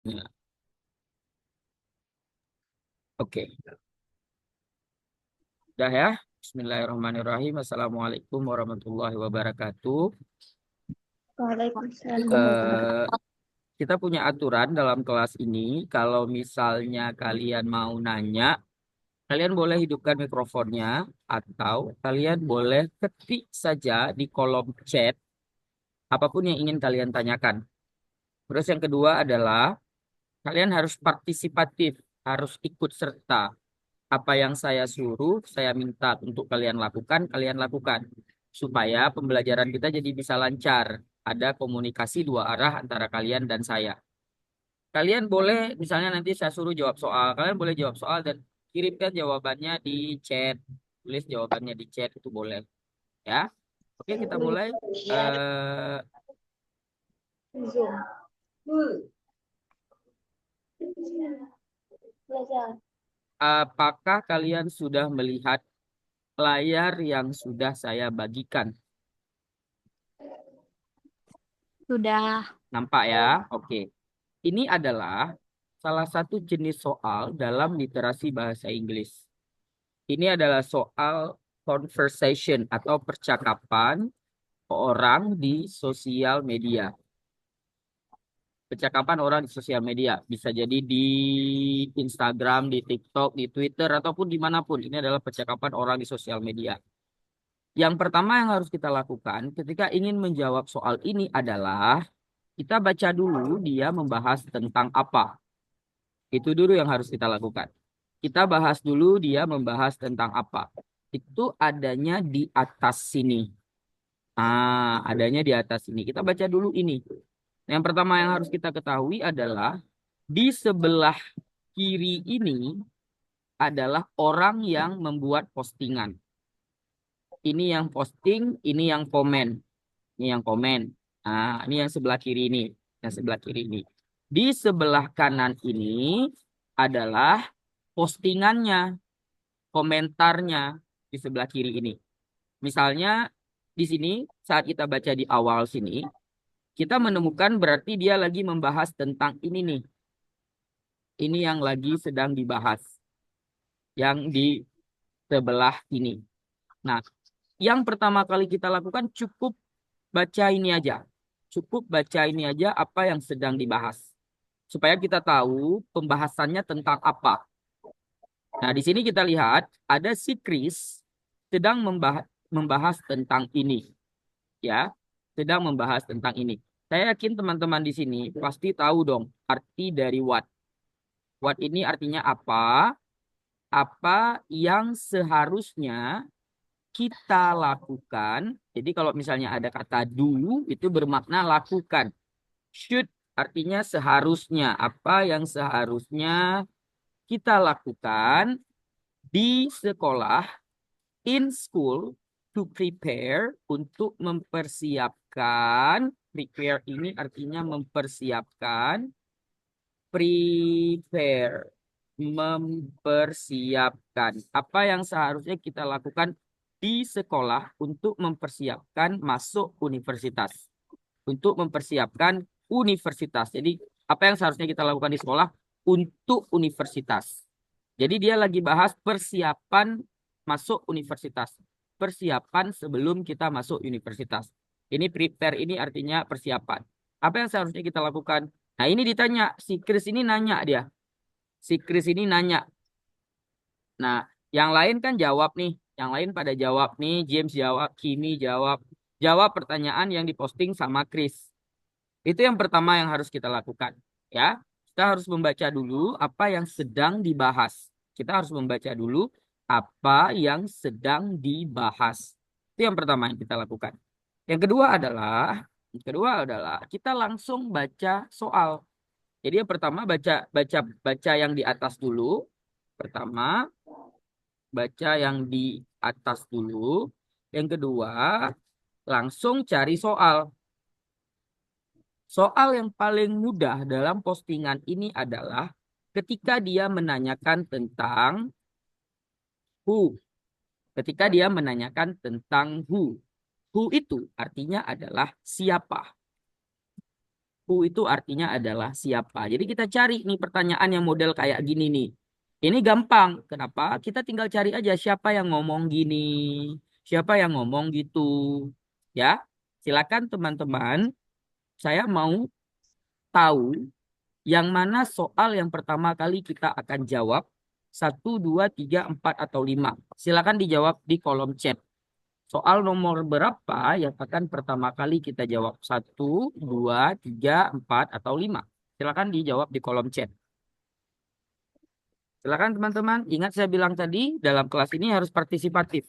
Ya, oke. Udah ya. Bismillahirrahmanirrahim. Assalamualaikum warahmatullahi wabarakatuh. Waalaikumsalam. Eh, kita punya aturan dalam kelas ini. Kalau misalnya kalian mau nanya, kalian boleh hidupkan mikrofonnya atau kalian boleh ketik saja di kolom chat apapun yang ingin kalian tanyakan. Terus yang kedua adalah kalian harus partisipatif, harus ikut serta. Apa yang saya suruh, saya minta untuk kalian lakukan. Supaya pembelajaran kita jadi bisa lancar. Ada komunikasi dua arah antara kalian dan saya. Kalian boleh, misalnya nanti saya suruh jawab soal, kalian boleh jawab soal dan kirimkan jawabannya di chat. Tulis jawabannya di chat, itu boleh. Ya, oke kita mulai. Eh, Zoom. Belajar. apakah kalian sudah melihat layar yang sudah saya bagikan? Sudah. Nampak ya? Oke. Ini adalah salah satu jenis soal dalam literasi bahasa Inggris. Ini adalah soal conversation atau percakapan orang di sosial media. Percakapan orang di sosial media. Bisa jadi di Instagram, di TikTok, di Twitter, ataupun dimanapun. Ini adalah percakapan orang di sosial media. Yang pertama yang harus kita lakukan ketika ingin menjawab soal ini adalah kita baca dulu dia membahas tentang apa. Itu dulu yang harus kita lakukan. Kita bahas dulu dia membahas tentang apa. Itu adanya di atas sini. Adanya di atas sini. Kita baca dulu ini. Yang pertama yang harus kita ketahui adalah di sebelah kiri ini adalah orang yang membuat postingan. Ini yang posting, ini yang komen. Ini yang komen. Ini yang sebelah kiri ini. Yang sebelah kiri ini. Di sebelah kanan ini adalah postingannya, komentarnya di sebelah kiri ini. Misalnya di sini saat kita baca di awal sini, kita menemukan berarti dia lagi membahas tentang ini nih. Ini yang lagi sedang dibahas, yang di sebelah ini. Nah, yang pertama kali kita lakukan cukup baca ini aja. Cukup baca ini aja apa yang sedang dibahas. Supaya kita tahu pembahasannya tentang apa. Nah, di sini kita lihat ada si Chris sedang membahas tentang ini, ya, sedang membahas tentang ini. Saya yakin teman-teman di sini pasti tahu dong arti dari what. What ini artinya apa? Apa yang seharusnya kita lakukan. Jadi kalau misalnya ada kata do itu bermakna lakukan. Should artinya seharusnya. Apa yang seharusnya kita lakukan di sekolah, in school, to prepare, untuk mempersiapkan. Prepare ini artinya mempersiapkan. Prepare, mempersiapkan. Apa yang seharusnya kita lakukan di sekolah untuk mempersiapkan masuk universitas. Untuk mempersiapkan universitas. Jadi, apa yang seharusnya kita lakukan di sekolah untuk universitas. Jadi, dia lagi bahas persiapan masuk universitas. Persiapan sebelum kita masuk universitas. Ini prepare ini artinya persiapan. Apa yang seharusnya kita lakukan? Nah, ini ditanya. Si Chris ini nanya dia. Si Chris ini nanya. Nah, yang lain kan jawab nih. Yang lain pada jawab nih. James jawab, Kimi jawab. Jawab pertanyaan yang diposting sama Chris. Itu yang pertama yang harus kita lakukan. Ya, kita harus membaca dulu apa yang sedang dibahas. Kita harus membaca dulu apa yang sedang dibahas. Itu yang pertama yang kita lakukan. Yang kedua adalah kita langsung baca soal. Jadi yang pertama baca baca baca yang di atas dulu. Pertama, baca yang di atas dulu. Yang kedua, langsung cari soal. Soal yang paling mudah dalam postingan ini adalah ketika dia menanyakan tentang who. Ketika dia menanyakan tentang who. Who itu artinya adalah siapa. Who itu artinya adalah siapa. Jadi kita cari nih pertanyaan yang model kayak gini nih. Ini gampang. Kenapa? Kita tinggal cari aja siapa yang ngomong gini. Siapa yang ngomong gitu. Ya, silakan teman-teman. Saya mau tahu yang mana soal yang pertama kali kita akan jawab. Satu, dua, tiga, empat, atau lima. Silakan dijawab di kolom chat. Soal nomor berapa yang akan pertama kali kita jawab? Satu, dua, tiga, empat, atau lima? Silakan dijawab di kolom chat. Silakan teman-teman. Ingat saya bilang tadi, dalam kelas ini harus partisipatif.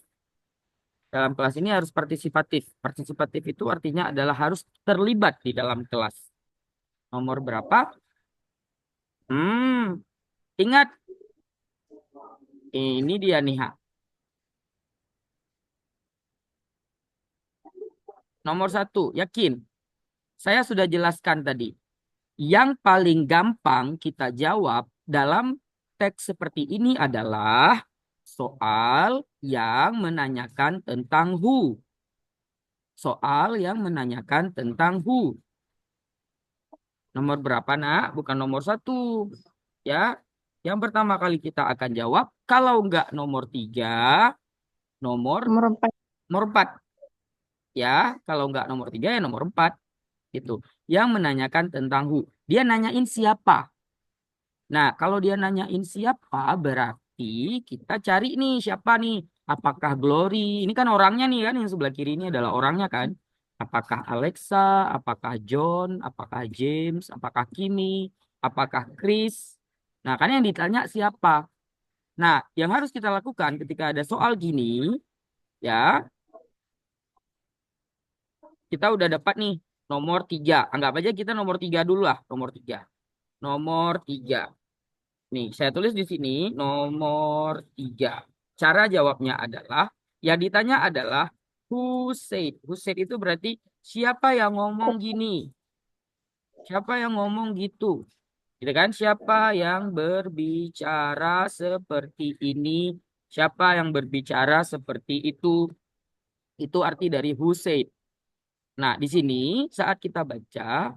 Dalam kelas ini harus partisipatif. Partisipatif itu artinya adalah harus terlibat di dalam kelas. Nomor berapa? Hmm, ingat. Ini dia nih, Ha. Nomor satu, yakin. Saya sudah jelaskan tadi. Yang paling gampang kita jawab dalam teks seperti ini adalah soal yang menanyakan tentang who. Soal yang menanyakan tentang who. Nomor berapa, nak? Bukan nomor satu. Ya, yang pertama kali kita akan jawab. Kalau enggak nomor tiga, nomor, Nomor 4. nomor empat. Ya, kalau enggak nomor tiga, ya nomor empat. Gitu. Yang menanyakan tentang who. Dia nanyain siapa. Nah, kalau dia nanyain siapa, berarti kita cari nih siapa nih. Apakah Glory? Ini kan orangnya nih kan, yang sebelah kiri ini adalah orangnya kan. Apakah Alexa, apakah John, apakah James, apakah Kimi, apakah Chris? Nah, kan yang ditanya siapa. Nah, yang harus kita lakukan ketika ada soal gini, ya, kita udah dapat nih nomor tiga. Anggap aja kita nomor tiga dulu lah, nomor tiga. Nomor tiga. Nih, saya tulis di sini nomor tiga. Cara jawabnya adalah, yang ditanya adalah who said. Who said itu berarti siapa yang ngomong gini? Siapa yang ngomong gitu? Gitu kan? Siapa yang berbicara seperti ini? Siapa yang berbicara seperti itu? Itu arti dari who said. Nah, di sini saat kita baca,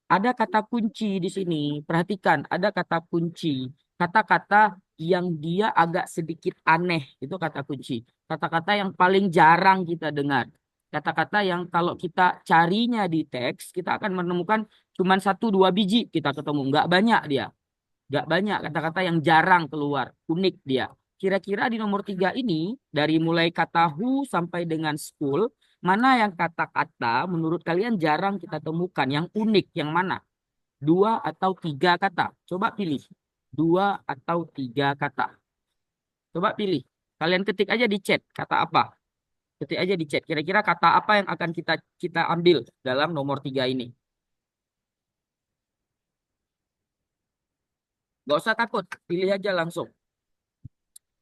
ada kata kunci di sini. Perhatikan, ada kata kunci. Kata-kata yang dia agak sedikit aneh. Itu kata kunci. Kata-kata yang paling jarang kita dengar. Kata-kata yang kalau kita carinya di teks, kita akan menemukan cuma satu dua biji kita ketemu. Nggak banyak dia. Nggak banyak kata-kata yang jarang keluar. Unik dia. Kira-kira di nomor tiga ini, dari mulai kata who sampai dengan school, mana yang kata-kata menurut kalian jarang kita temukan, yang unik, yang mana? Dua atau tiga kata? Coba pilih. Dua atau tiga kata. Coba pilih. Kalian ketik aja di chat, kata apa? Ketik aja di chat. Kira-kira kata apa yang akan kita kita ambil dalam nomor tiga ini? Gak usah takut, pilih aja langsung.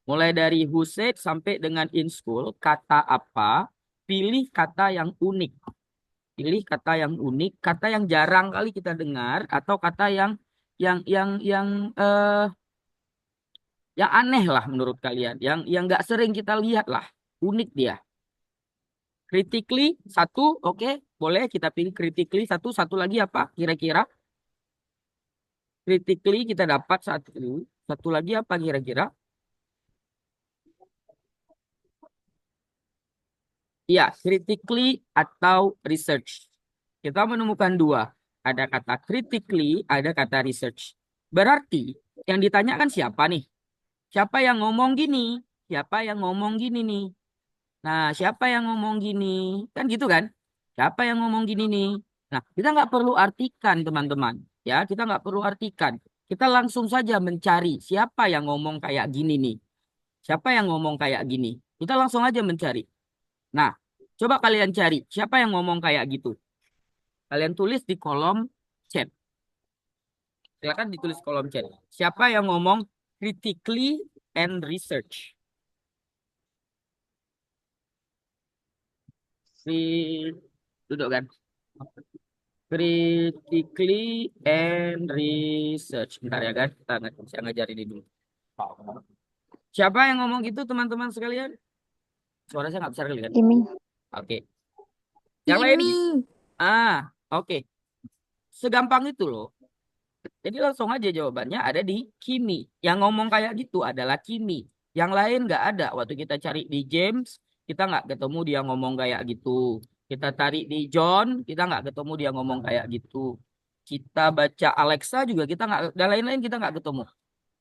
Mulai dari who said sampai dengan in school, kata apa? Pilih kata yang unik. Pilih kata yang unik, kata yang jarang kali kita dengar, atau kata yang yang aneh lah menurut kalian, yang nggak sering kita lihat lah, unik dia. Critically satu, oke, boleh kita pilih critically satu, satu lagi apa? Kira-kira critically kita dapat satu, satu lagi apa kira-kira? Iya, critically atau research. Kita menemukan dua. Ada kata critically, ada kata research. Berarti yang ditanyakan siapa nih? Siapa yang ngomong gini? Siapa yang ngomong gini nih? Nah, siapa yang ngomong gini? Kan gitu kan? Siapa yang ngomong gini nih? Nah, kita nggak perlu artikan, teman-teman. Ya, kita nggak perlu artikan. Kita langsung saja mencari siapa yang ngomong kayak gini nih. Siapa yang ngomong kayak gini? Kita langsung aja mencari. Nah, coba kalian cari siapa yang ngomong kayak gitu. Kalian tulis di kolom chat. Silakan ditulis kolom chat. Siapa yang ngomong critically and research? Duduk kan? Critically and research. Bentar ya kan? Kita saya ngajarin ini dulu. Siapa yang ngomong gitu teman-teman sekalian? Suara saya nggak besar kali kan? Ini. Oke. Yang lain? Ini. Ah, oke. segampang itu loh. Jadi langsung aja jawabannya ada di Kimi. Yang ngomong kayak gitu adalah Kimi. Yang lain nggak ada. Waktu kita cari di James, kita nggak ketemu dia ngomong kayak gitu. Kita cari di John, kita nggak ketemu dia ngomong kayak gitu. Kita baca Alexa juga kita nggak, dan lain-lain kita nggak ketemu.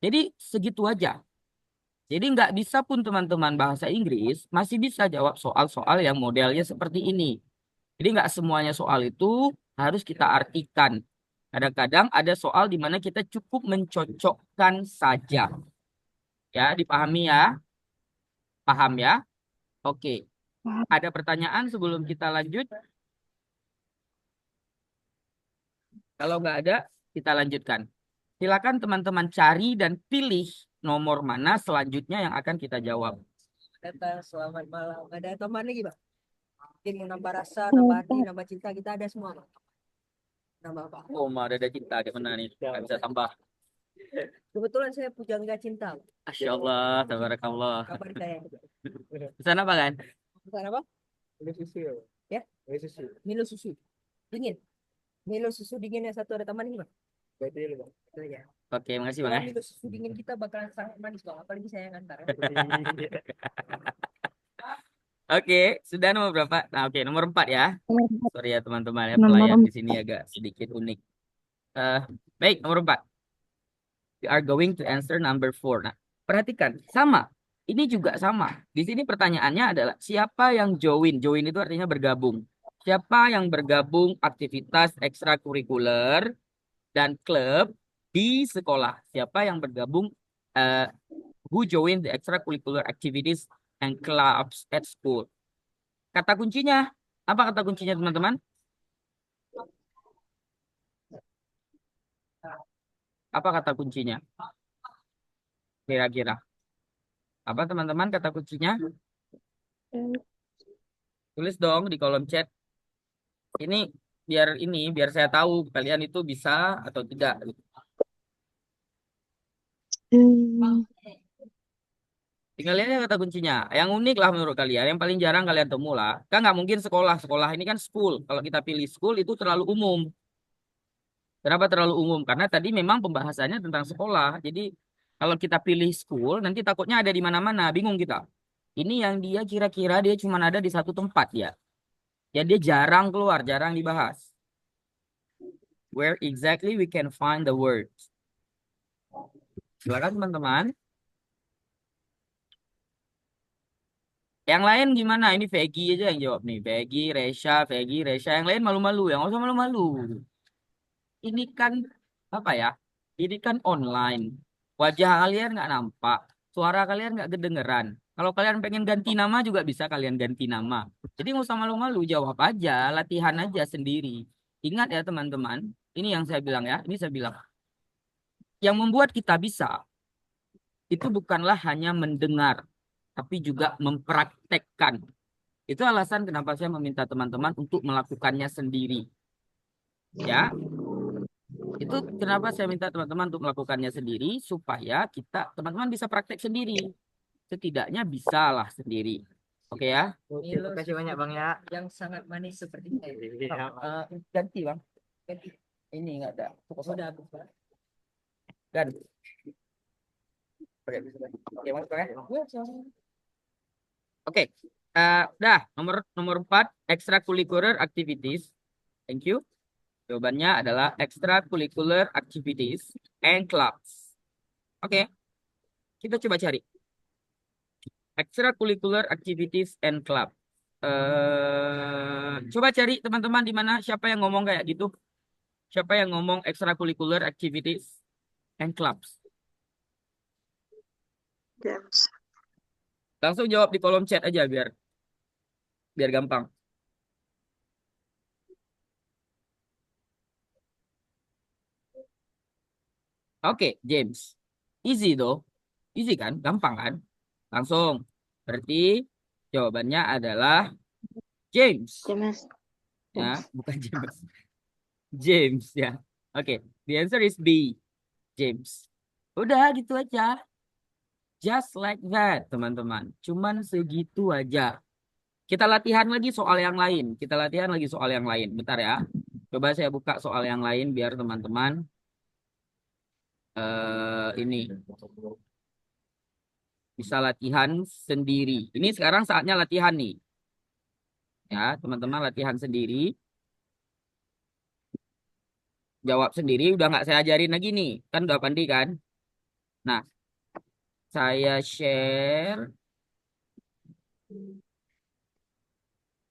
Jadi segitu aja. Jadi nggak bisa pun teman-teman bahasa Inggris masih bisa jawab soal-soal yang modelnya seperti ini. Jadi nggak semuanya soal itu harus kita artikan. Kadang-kadang ada soal di mana kita cukup mencocokkan saja. Ya, dipahami ya? Paham ya? Oke. Ada pertanyaan sebelum kita lanjut? Kalau nggak ada, kita lanjutkan. Silakan teman-teman cari dan pilih nomor mana selanjutnya yang akan kita jawab. Datang, selamat malam. Ada tambahan lagi, Pak? Mungkin mau nambah rasa, nambah hati, nambah cinta, kita ada semua, Pak. Nambah apa? Oh, ada cinta, ada mana nih? Nggak bisa tambah. Kebetulan saya pujangga cinta. Masya Allah, tabarakallah. Kabar saya. Pesan apa kan? Bukan apa? Minum susu ya? Ya? Minum susu. Milo susu. Dingin. Milo susu dingin yang satu ada tambahan ini, Pak. Berarti dulu bang. Itu aja. Oke, makasih Bang. Kalau Ya. Milo susu dingin kita bakalan sangat manis, Bang. Apalagi saya yang antar. Oke, sudah nomor berapa? Nah, oke, nomor 4 ya. Sorry ya teman-teman ya, Nomor pelayan di sini agak sedikit unik. Eh, baik, nomor 4. We are going to answer number 4. Nah, perhatikan, sama. Ini juga sama. Di sini pertanyaannya adalah siapa yang join? Join itu artinya bergabung. Siapa yang bergabung aktivitas ekstrakurikuler dan klub di sekolah? Siapa yang bergabung who join the extracurricular activities and clubs at school? Kata kuncinya, apa kata kuncinya teman-teman? Apa kata kuncinya? Kira-kira. Apa teman-teman kata kuncinya? Tulis dong di kolom chat. Biar saya tahu kalian itu bisa atau tidak. Tinggal lihat aja kata kuncinya. Yang unik lah menurut kalian, yang paling jarang kalian temu lah. Kan nggak mungkin sekolah. Sekolah ini kan school. Kalau kita pilih school itu terlalu umum. Kenapa terlalu umum? Karena tadi memang pembahasannya tentang sekolah. Jadi kalau kita pilih school, nanti takutnya ada di mana-mana. Bingung kita. Ini yang dia kira-kira dia cuma ada di satu tempat ya. Ya dia jarang keluar, jarang dibahas. Where exactly we can find the words. Silakan teman-teman. Yang lain gimana? Ini Vegi aja yang jawab nih. Vegi, Resha. Yang lain malu-malu. Yang nggak usah malu-malu. Ini kan apa ya? Ini kan online. Wajah kalian nggak nampak. Suara kalian nggak kedengeran. Kalau kalian pengen ganti nama juga bisa kalian ganti nama. Jadi nggak usah malu-malu. Jawab aja. Latihan aja sendiri. Ingat ya teman-teman. Ini yang saya bilang ya. Ini saya bilang. Yang membuat kita bisa itu bukanlah hanya mendengar, tapi juga mempraktekkan. Itu alasan kenapa saya meminta teman-teman untuk melakukannya sendiri. Ya, itu kenapa saya minta teman-teman untuk melakukannya sendiri supaya teman-teman bisa praktek sendiri. Setidaknya bisalah sendiri. Oke ya? Oke, Milo terima kasih susu banyak bang ya. yang sangat manis seperti saya. Ganti bang. Ganti. Ini nggak ada. Sudah habis, Pak. Ganti. Oke, Mas, Bang, ya? Ya, sama-sama. Oke. Dah, nomor 4, extracurricular activities. Thank you. Jawabannya adalah extracurricular activities and clubs. Oke, kita coba cari. Extracurricular activities and club. Coba cari teman-teman di mana siapa yang ngomong kayak gitu. Siapa yang ngomong extracurricular activities and clubs? James. Langsung jawab di kolom chat aja biar gampang. Oke, James. Easy tuh. Easy kan? Gampang kan? Langsung. Berarti jawabannya adalah James. James. Ya, bukan James. James ya. Oke, the answer is B. James. Udah gitu aja. Just like that, teman-teman. Cuman segitu aja. Kita latihan lagi soal yang lain. Bentar ya. Coba saya buka soal yang lain biar teman-teman ini bisa latihan sendiri. Ini sekarang saatnya latihan nih. Ya, teman-teman latihan sendiri. Jawab sendiri, udah nggak saya ajarin lagi nih. Kan udah pandai kan? Nah, saya share.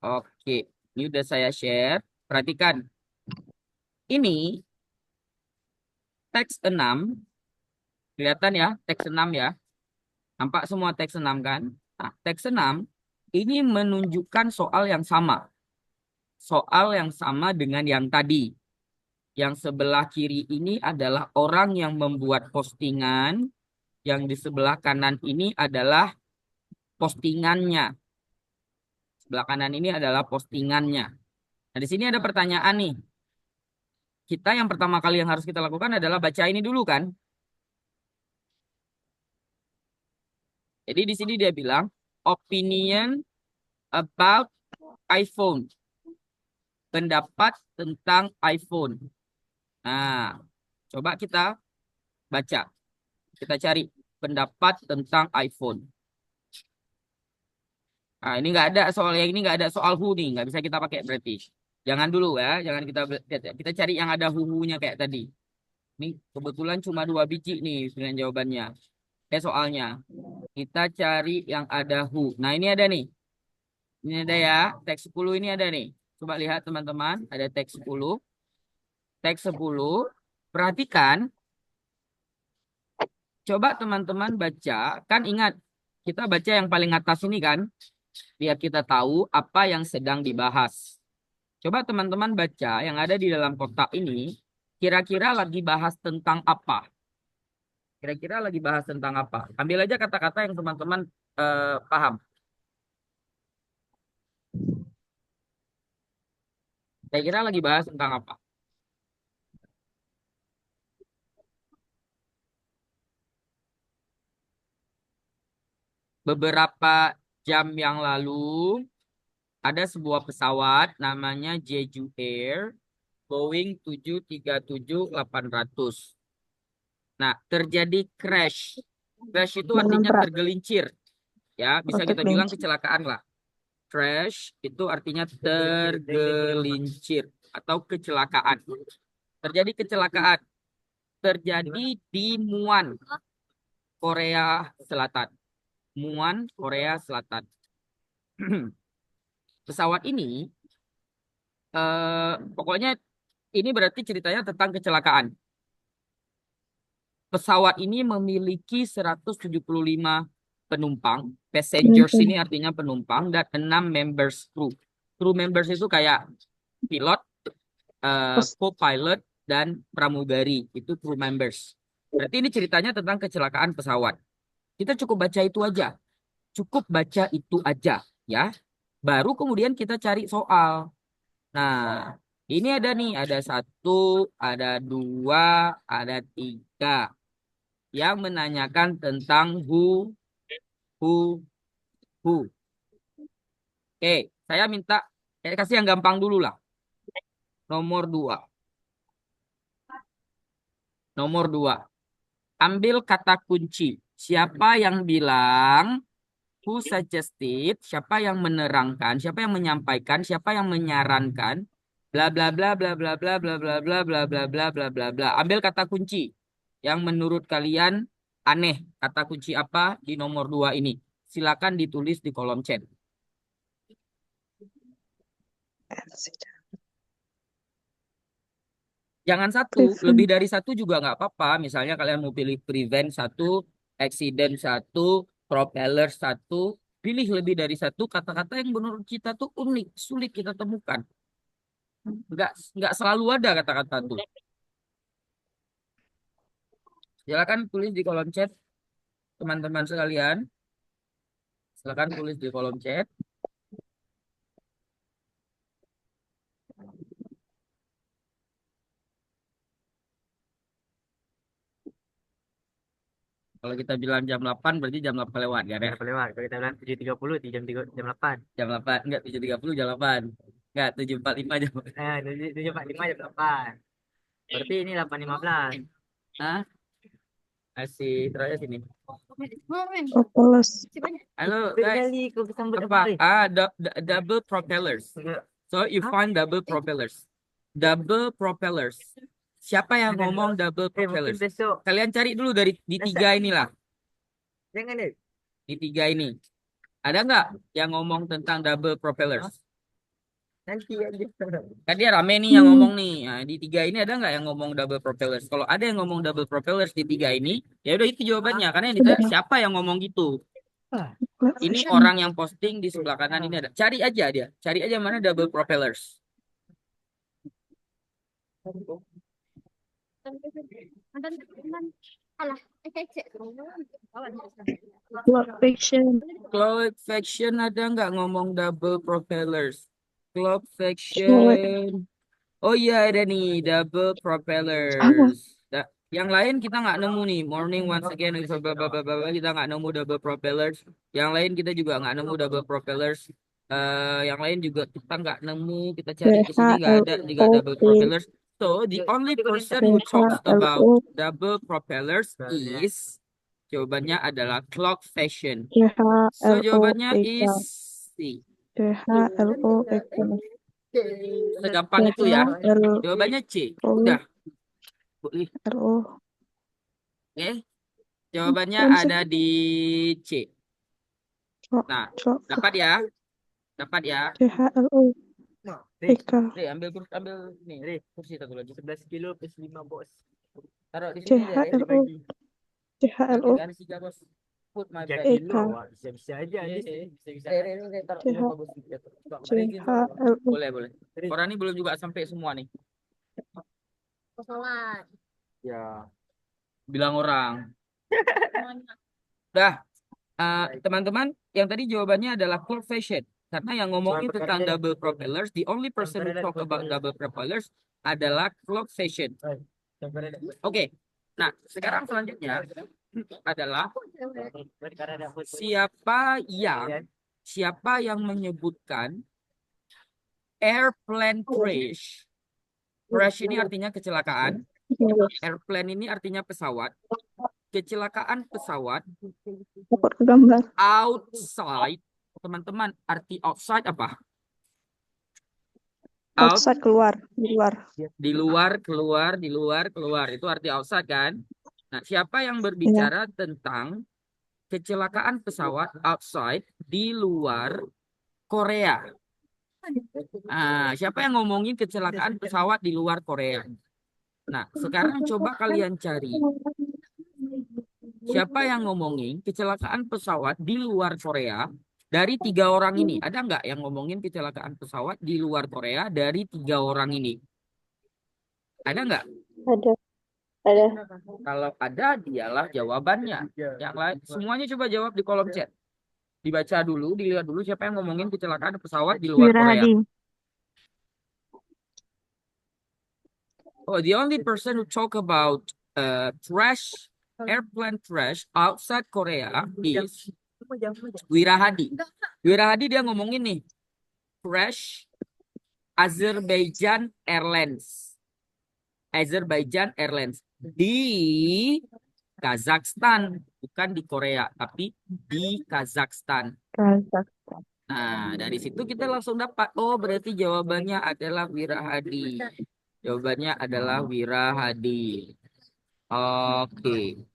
Oke, ini udah saya share. Perhatikan, ini teks 6. Kelihatan ya, teks 6 ya. Nampak semua teks 6 kan? Nah, teks 6 ini menunjukkan soal yang sama. Soal yang sama dengan yang tadi. Yang sebelah kiri ini adalah orang yang membuat postingan. Yang di sebelah kanan ini adalah postingannya. Sebelah kanan ini adalah postingannya. Nah, di sini ada pertanyaan nih. Kita yang pertama kali yang harus kita lakukan adalah baca ini dulu kan? Jadi di sini dia bilang opinion about iPhone. Pendapat tentang iPhone. Nah, coba kita baca. Kita cari pendapat tentang iPhone. Nah, ini nggak ada soal yang ini nggak ada soal who nih, nggak bisa kita pakai berarti. Jangan dulu ya, jangan kita cari yang ada who-nya kayak tadi. Ini kebetulan cuma 2 biji nih dengan jawabannya. Soalnya kita cari yang ada who. Nah, ini ada nih. Ini ada ya, teks 10 ini ada nih. Coba lihat teman-teman, ada teks 10. Teks 10, perhatikan. Coba teman-teman baca, kan ingat kita baca yang paling atas ini kan, biar kita tahu apa yang sedang dibahas. Coba teman-teman baca yang ada di dalam kotak ini, kira-kira lagi bahas tentang apa? Kira-kira lagi bahas tentang apa? Ambil aja kata-kata yang teman-teman paham. Kira-kira lagi bahas tentang apa? Beberapa jam yang lalu, ada sebuah pesawat namanya Jeju Air Boeing 737-800. Nah, terjadi crash. Crash itu artinya Menabrak. tergelincir. Ya, bisa Oh, kita bilang tergelincir. kecelakaan lah. Crash itu artinya tergelincir atau kecelakaan. Terjadi kecelakaan. Terjadi di Muan, Korea Selatan. Muan, Korea Selatan. Pesawat ini, pokoknya ini berarti ceritanya tentang kecelakaan. Pesawat ini memiliki 175 penumpang. Passengers ini artinya penumpang dan 6 members crew. Crew members itu kayak pilot, co-pilot, dan pramugari. Itu crew members. Berarti ini ceritanya tentang kecelakaan pesawat. Kita cukup baca itu aja. Cukup baca itu aja, ya. Baru kemudian kita cari soal. Nah, ini ada nih, ada 1, ada 2, ada 3 yang menanyakan tentang who, who. Oke, saya minta kasih yang gampang dulu lah. Nomor 2. Nomor 2. Ambil kata kunci. Siapa yang bilang, who suggested, siapa yang menerangkan, siapa yang menyampaikan, siapa yang menyarankan, bla bla bla bla bla bla bla bla bla bla bla bla bla bla bla. Ambil kata kunci yang menurut kalian aneh. Kata kunci apa di nomor 2 ini? Silakan ditulis di kolom chat. Jangan satu, lebih dari satu juga nggak apa-apa. Misalnya kalian mau pilih prevent 1, accident 1, propeller 1, pilih lebih dari satu kata-kata yang menurut kita tuh unik, sulit kita temukan. Nggak selalu ada kata-kata tuh. Silakan tulis di kolom chat, teman-teman sekalian. Silakan tulis di kolom chat. Kalau kita bilang jam 8 berarti jam 8 lewat kan ya? Lewat. Kalau kita bilang 7.30 di jam 8. Jam 8, enggak 7.30 jam 8. Enggak, 7.45 jam. 7.45 jam 8. Berarti ini 8.15. Hah? Asik, terus sini. Propolis. Halo guys, Kali kau kesambut apa? apa? Double propellers. So you find double propellers. Double propellers. Siapa yang ngomong double Mungkin propellers? besok. Kalian cari dulu dari di tiga inilah, Jangan deh. di tiga ini. Ada nggak yang ngomong tentang double propellers? Nanti aja. Kan dia rame nih yang ngomong nih. Nah, di tiga ini ada nggak yang ngomong double propellers? Kalau ada yang ngomong double propellers di tiga ini, ya udah itu jawabannya. Karena yang ditanya siapa yang ngomong gitu. Ini orang yang posting di sebelah kanan ini ada. Cari aja dia. Cari aja mana double propellers. Plot fiction. Cloud Faction ada nggak ngomong double propellers? Cloud Cloud. Faction. Oh iya ada nih double Apa? propellers. Yang lain kita nggak nemu nih. Morning once again blah, blah, blah, blah, blah. Kita nggak nemu double propellers. Yang lain kita juga nggak nemu double propellers. Yang lain juga kita nggak nemu. Kita cari ke sini nggak ada juga double CHLOP. propellers. So the only person who talks about CHLO. double propellers is jawabannya adalah clock fashion. So jawabannya is C. CHLOP. Segampang itu ya. CHLO. Jawabannya C. Udah. Boleh. Oke. Jawabannya ada di C. Nah, dapat ya. Dapat ya. CHLO. Nah, Ri, ambil nih, Ri, kursi satu lagi. 11 kilo plus 5 bos. Taruh di sini aja, Ri. CHLO. CHLO. Garis 3, bos. Put my 3 bag. kilo. Wah, bisa-bisa aja. Bisa-bisa. Ri, taruh CH. sama bos. CHLO. Boleh. Orang ini belum juga sampai semua nih. Pesawat. Ya. Bilang orang. Dah. Teman-teman, yang tadi jawabannya adalah clock fashion. Karena yang ngomongin tentang double propellers, the only person who talk about double propellers adalah clock fashion. Oke. Nah, sekarang selanjutnya adalah siapa yang menyebutkan airplane crash. Crash ini artinya kecelakaan. Airplane ini artinya pesawat. Kecelakaan pesawat outside. Teman-teman, arti outside apa? Outside, keluar, di luar. Keluar. Itu arti outside kan? Nah, siapa yang berbicara tentang kecelakaan pesawat outside di luar Korea? Siapa yang ngomongin kecelakaan pesawat di luar Korea? Nah, sekarang coba kalian cari. Siapa yang ngomongin kecelakaan pesawat di luar Korea dari 3 orang ini? Ada nggak yang ngomongin kecelakaan pesawat di luar Korea dari 3 orang ini? Ada nggak? Ada. Kalau ada, dialah jawabannya. Yang lain, semuanya coba jawab di kolom chat. Dibaca dulu, dilihat dulu siapa yang ngomongin kecelakaan pesawat di luar Korea. Oh, the only person who talk about airplane crash outside Korea is Wirahadi. Wirahadi dia ngomongin nih, crash Azerbaijan Airlines di Kazakhstan, bukan di Korea, tapi di Kazakhstan. Nah, dari situ kita langsung dapat, oh berarti jawabannya adalah Wirahadi. Jawabannya adalah Wirahadi. Oke.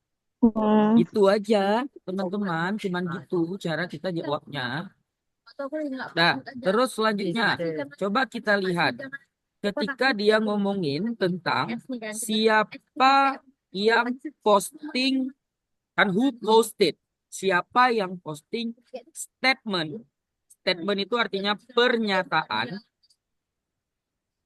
Gitu aja, teman-teman. Cuman gitu cara kita jawabnya. Nah, terus selanjutnya, coba kita lihat. Ketika dia ngomongin tentang siapa yang posting, kan who posted, siapa yang posting statement. Statement itu artinya pernyataan.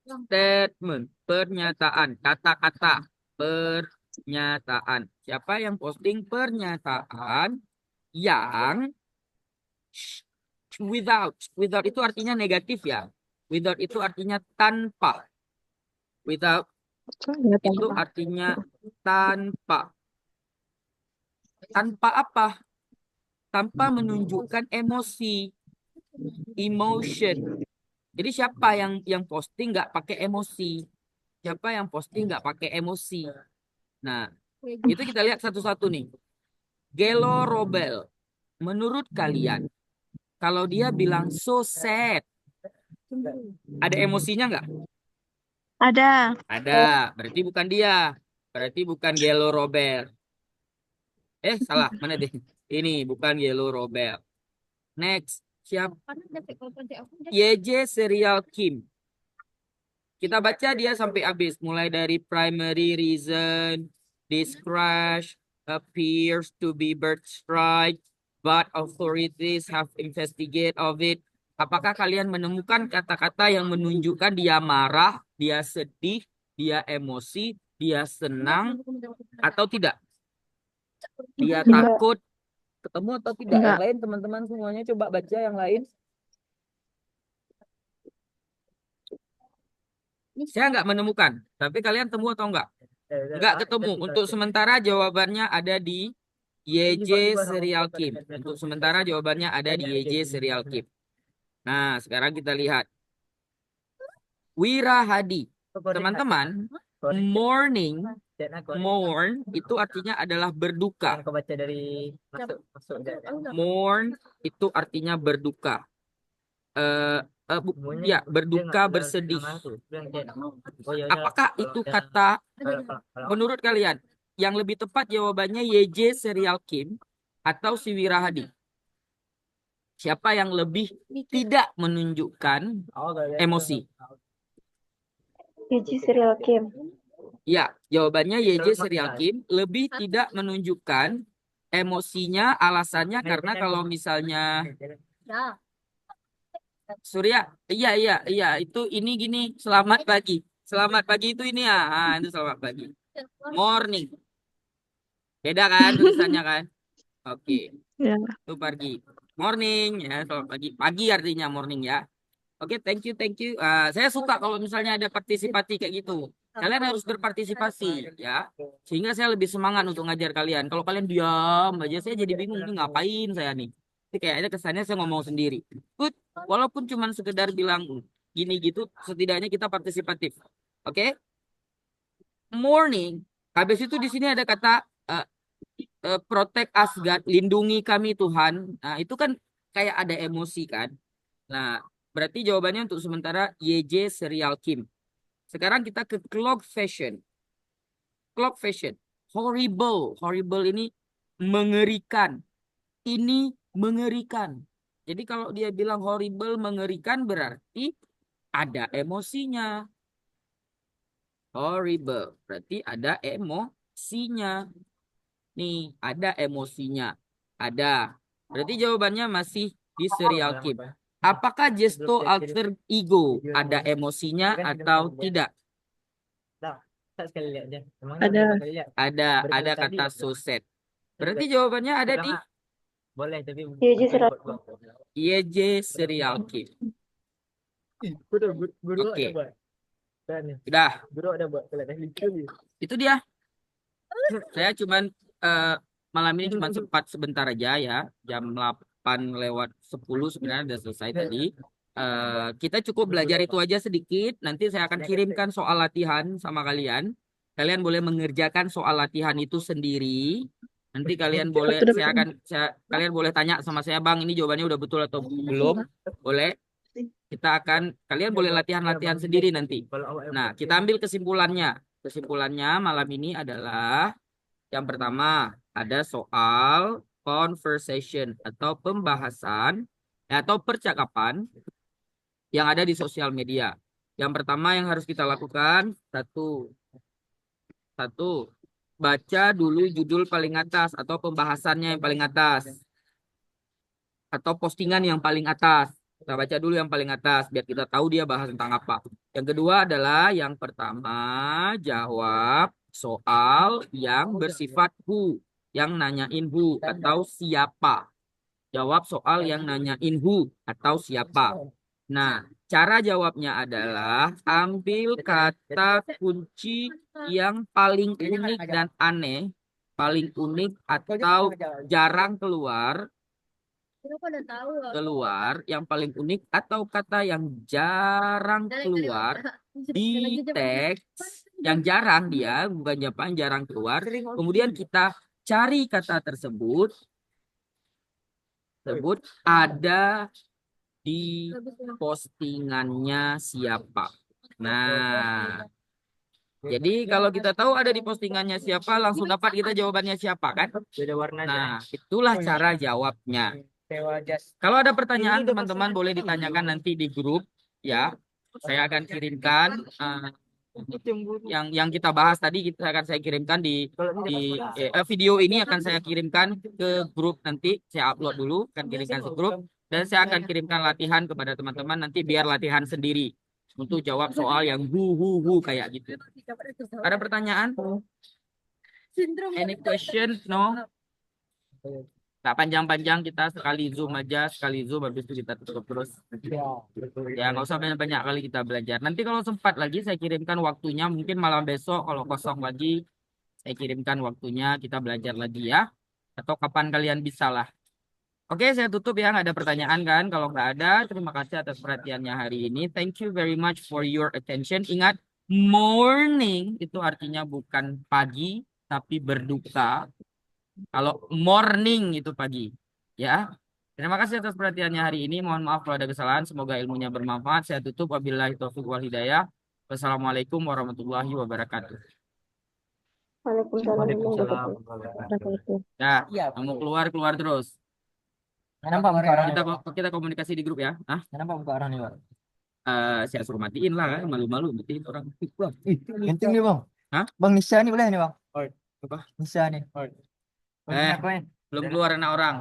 Statement, pernyataan, kata-kata, pernyataan. Siapa yang posting pernyataan yang without itu artinya negatif ya. Without itu artinya tanpa. Without itu artinya tanpa. Tanpa apa? Tanpa menunjukkan emosi. Emotion. Jadi siapa yang posting nggak pakai emosi? Siapa yang posting nggak pakai emosi? Nah, itu kita lihat satu-satu nih. Gelo Robel, menurut kalian, kalau dia bilang so sad, ada emosinya nggak? Ada. Ada, berarti bukan dia. Berarti bukan Gelo Robel. Salah, mana deh? Ini bukan Gelo Robel. Next, siapa? YJ Serial Kim. Kita baca dia sampai habis, mulai dari primary reason, this crash appears to be birthright, but authorities have investigated of it. Apakah kalian menemukan kata-kata yang menunjukkan dia marah, dia sedih, dia emosi, dia senang, atau tidak? Dia Enggak. takut, ketemu atau tidak? Enggak. Yang lain teman-teman semuanya coba baca yang lain. Saya nggak menemukan, tapi kalian temu atau enggak? Enggak ketemu. Untuk sementara jawabannya ada di YJ Serial Kim. Untuk sementara jawabannya ada di YJ Serial Kim. Nah, sekarang kita lihat. Wira Hadi. Teman-teman, mourn itu artinya adalah berduka. Kau baca dari masuk Mourn itu artinya berduka. Ya, berduka, bersedih. Apakah itu kata menurut kalian yang lebih tepat jawabannya YJ Serial Kim atau si Wira Hadi? Siapa yang lebih tidak menunjukkan emosi? YJ Serial Kim. Ya, jawabannya YJ Serial Kim lebih tidak menunjukkan emosinya. Alasannya karena kalau misalnya Surya, iya, itu ini gini, selamat pagi. Selamat pagi itu ini ya, itu selamat pagi. Morning. Beda kan tulisannya kan? Oke, Ya. itu pagi. Morning ya, selamat pagi. Pagi artinya morning ya. Oke, thank you. Saya suka kalau misalnya ada partisipasi kayak gitu. Kalian harus berpartisipasi ya, sehingga saya lebih semangat untuk ngajar kalian. Kalau kalian diam aja, saya jadi bingung ini ngapain saya nih. Jadi kayaknya kesannya saya ngomong sendiri. Good, walaupun cuma sekedar bilang gini gitu, setidaknya kita partisipatif. Oke? Morning. Habis itu di sini ada kata protect us God, lindungi kami Tuhan. Nah, itu kan kayak ada emosi kan. Nah, berarti jawabannya untuk sementara YJ Serial Kim. Sekarang kita ke clock fashion. Clock fashion. Horrible. Horrible ini mengerikan. Ini mengerikan. Jadi kalau dia bilang horrible, mengerikan berarti ada emosinya. Horrible. Berarti ada emosinya. Nih, ada emosinya. Ada. Berarti jawabannya masih di Serial Kim. Apakah gesto alter ego ada emosinya atau tidak? Ada kata so sad. Berarti jawabannya ada di boleh tapi YJ Serial YJ Serial Kim. Oke. Udah. Itu dia. Saya cuman malam ini cuma sempat sebentar aja ya. Jam 8:10 sebenarnya udah selesai tadi. Kita cukup belajar itu aja sedikit. Nanti saya akan kirimkan soal latihan sama kalian. Kalian boleh mengerjakan soal latihan itu sendiri. Nanti kalian boleh, kalian boleh tanya sama saya, Bang, ini jawabannya udah betul atau belum? Boleh. Kalian boleh latihan-latihan sendiri nanti. Nah, kita ambil kesimpulannya. Kesimpulannya malam ini adalah yang pertama ada soal conversation atau pembahasan atau percakapan yang ada di sosial media. Yang pertama yang harus kita lakukan satu, baca dulu judul paling atas atau pembahasannya yang paling atas atau postingan yang paling atas. Kita baca dulu yang paling atas biar kita tahu dia bahas tentang apa. Yang kedua adalah yang pertama jawab soal yang bersifat who, yang nanyain who atau siapa. Jawab soal yang nanyain who atau siapa. Nah, cara jawabnya adalah ambil kata kunci yang paling unik dan aneh, paling unik atau jarang keluar keluar yang paling unik atau kata yang jarang keluar di teks, yang jarang dia, bukan Jepang, jarang keluar. Kemudian kita cari kata tersebut ada di postingannya siapa. Nah, jadi kalau kita tahu ada di postingannya siapa, langsung dapat kita jawabannya siapa kan? Beda warna aja. Nah, itulah cara jawabnya. Sewa jas. Kalau ada pertanyaan teman-teman boleh ditanyakan nanti di grup ya. Saya akan kirimkan yang kita bahas tadi saya kirimkan di video ini akan saya kirimkan ke grup nanti. Saya upload dulu, akan kirimkan ke grup dan saya akan kirimkan latihan kepada teman-teman nanti biar latihan sendiri untuk jawab soal yang hu kayak gitu. Ada pertanyaan? Any question? No? Nggak panjang-panjang, kita sekali zoom aja, habis itu kita tutup terus. Ya nggak usah banyak-banyak kali kita belajar. Nanti kalau sempat lagi saya kirimkan waktunya, mungkin malam besok kalau kosong lagi saya kirimkan waktunya, kita belajar lagi ya. Atau kapan kalian bisa lah. Oke, saya tutup ya, nggak ada pertanyaan kan? Kalau nggak ada, terima kasih atas perhatiannya hari ini. Thank you very much for your attention. Ingat, morning itu artinya bukan pagi, tapi berduka. Kalau morning itu pagi, ya. Terima kasih atas perhatiannya hari ini. Mohon maaf kalau ada kesalahan. Semoga ilmunya bermanfaat. Saya tutup. Wabillahi taufiq wal hidayah. Wassalamualaikum warahmatullahi wabarakatuh. Waalaikumsalam Waalaikumsalam. warahmatullahi Nah, Iya. kamu keluar terus. Kenapa muka orang Kita komunikasi di grup ya. Hah? Kenapa muka orang nih, Bang? Saya suruh matiin lah, malu-malu matiin orang. Genting nih, Bang. Hah? Bang Nisa nih boleh nih, Bang. Apa? Nisa nih. Bang, Eh, apa ya? belum keluar anak orang.